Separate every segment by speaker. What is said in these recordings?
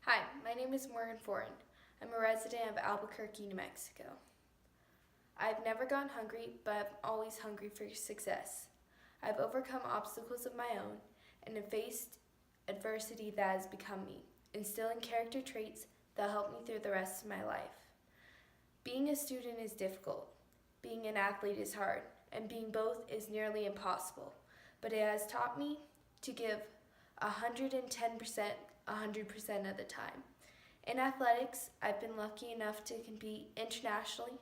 Speaker 1: Hi, my name is Morgan Fortin. I'm a resident of Albuquerque, New Mexico. I've never gone hungry, but I'm always hungry for success. I've overcome obstacles of my own and have faced adversity that has become me, instilling character traits that help me through the rest of my life. Being a student is difficult, being an athlete is hard, and being both is nearly impossible, but it has taught me to give 110%, 100% of the time. In athletics, I've been lucky enough to compete internationally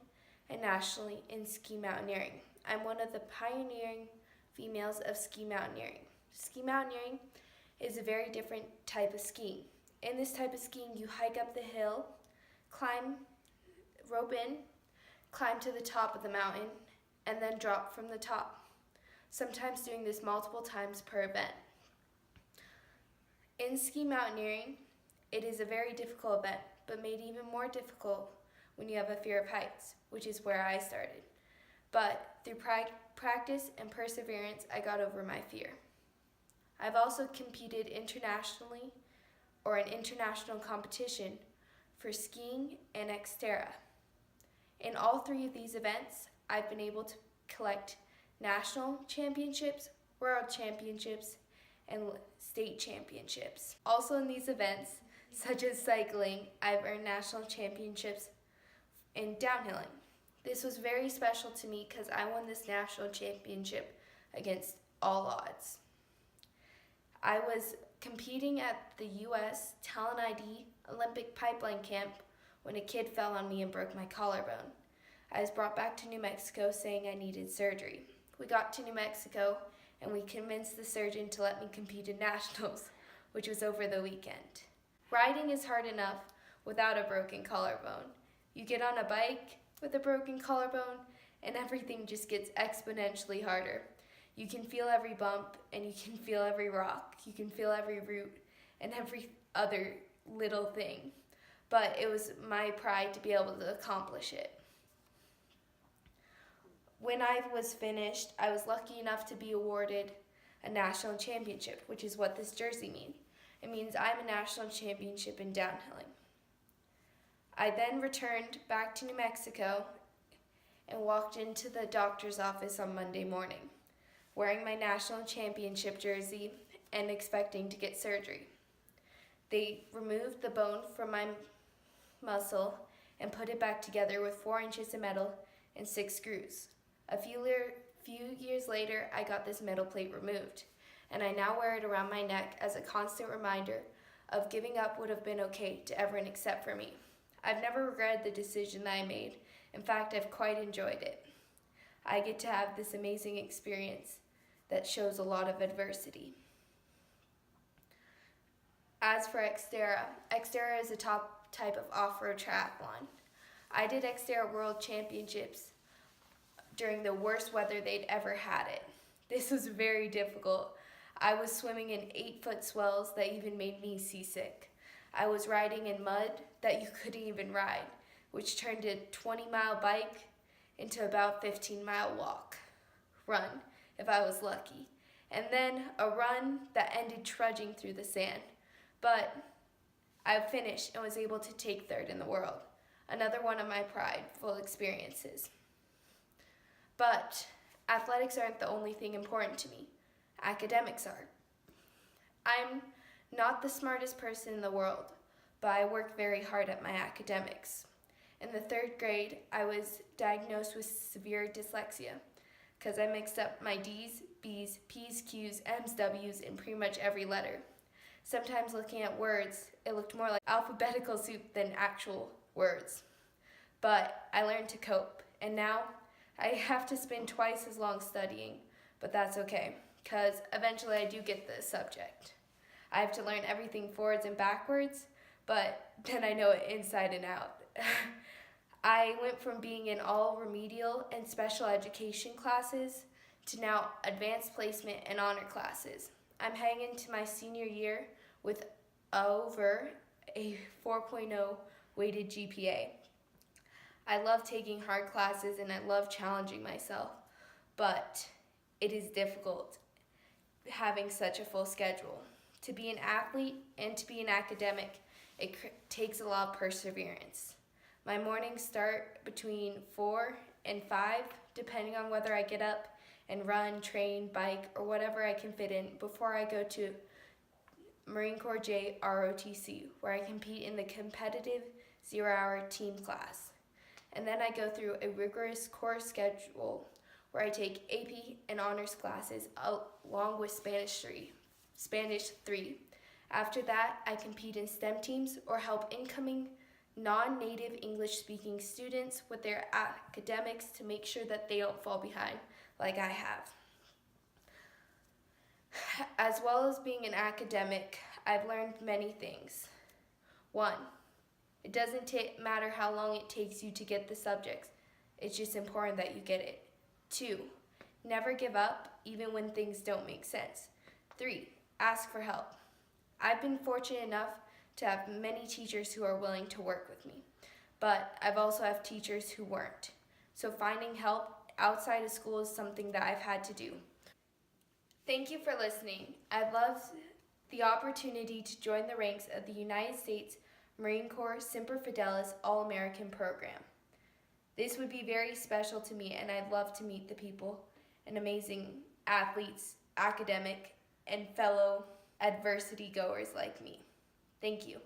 Speaker 1: and nationally in ski mountaineering. I'm one of the pioneering females of ski mountaineering. Ski mountaineering is a very different type of skiing. In this type of skiing, you hike up the hill, climb, rope in, climb to the top of the mountain, and then drop from the top, sometimes doing this multiple times per event. In ski mountaineering, it is a very difficult event, but made even more difficult when you have a fear of heights, which is where I started. But through practice and perseverance, I got over my fear. I've also competed internationally or in international competition for skiing and Xterra. In all three of these events, I've been able to collect national championships, world championships, and state championships. Also in these events, such as cycling, I've earned national championships in downhilling. This was very special to me because I won this national championship against all odds. I was competing at the U.S. Talent ID Olympic Pipeline Camp when a kid fell on me and broke my collarbone. I was brought back to New Mexico saying I needed surgery. We got to New Mexico and we convinced the surgeon to let me compete in nationals, which was over the weekend. Riding is hard enough without a broken collarbone. You get on a bike with a broken collarbone and everything just gets exponentially harder. You can feel every bump and you can feel every rock. You can feel every root and every other little thing. But it was my pride to be able to accomplish it. When I was finished, I was lucky enough to be awarded a national championship, which is what this jersey means. It means I'm a national championship in downhilling. I then returned back to New Mexico and walked into the doctor's office on Monday morning, wearing my national championship jersey and expecting to get surgery. They removed the bone from my muscle and put it back together with 4 inches of metal and 6 screws. A few years later, I got this metal plate removed, and I now wear it around my neck as a constant reminder of giving up would have been okay to everyone except for me. I've never regretted the decision that I made. In fact, I've quite enjoyed it. I get to have this amazing experience that shows a lot of adversity. As for Xterra, Xterra is a top type of off-road triathlon. I did Xterra World Championships during the worst weather they'd ever had it. This was very difficult. I was swimming in 8-foot swells that even made me seasick. I was riding in mud that you couldn't even ride, which turned a 20-mile bike into about 15-mile run, if I was lucky. And then a run that ended trudging through the sand. But I finished and was able to take third in the world. Another one of my prideful experiences. But athletics aren't the only thing important to me. Academics are. I'm not the smartest person in the world, but I work very hard at my academics. In the 3rd grade, I was diagnosed with severe dyslexia because I mixed up my D's, B's, P's, Q's, M's, W's in pretty much every letter. Sometimes looking at words, it looked more like alphabetical soup than actual words. But I learned to cope, and now I have to spend twice as long studying, but that's okay, because eventually I do get the subject. I have to learn everything forwards and backwards, but then I know it inside and out. I went from being in all remedial and special education classes to now advanced placement and honor classes. I'm heading into my senior year with over a 4.0 weighted GPA. I love taking hard classes and I love challenging myself, but it is difficult having such a full schedule. To be an athlete and to be an academic, It takes a lot of perseverance. My mornings start between 4 and 5, depending on whether I get up and run, train, bike, or whatever I can fit in before I go to Marine Corps J ROTC, where I compete in the competitive 0-hour team class. And then I go through a rigorous course schedule where I take AP and honors classes along with Spanish 3. After that, I compete in STEM teams or help incoming non-native English-speaking students with their academics to make sure that they don't fall behind like I have. As well as being an academic, I've learned many things. 1. It doesn't matter how long it takes you to get the subjects. It's just important that you get it. 2. Never give up, even when things don't make sense. 3. Ask for help. I've been fortunate enough to have many teachers who are willing to work with me, but I've also had teachers who weren't. So finding help outside of school is something that I've had to do. Thank you for listening. I'd love the opportunity to join the ranks of the United States Marine Corps Semper Fidelis All-American Program. This would be very special to me, and I'd love to meet the people and amazing athletes, academic, and fellow adversity goers like me. Thank you.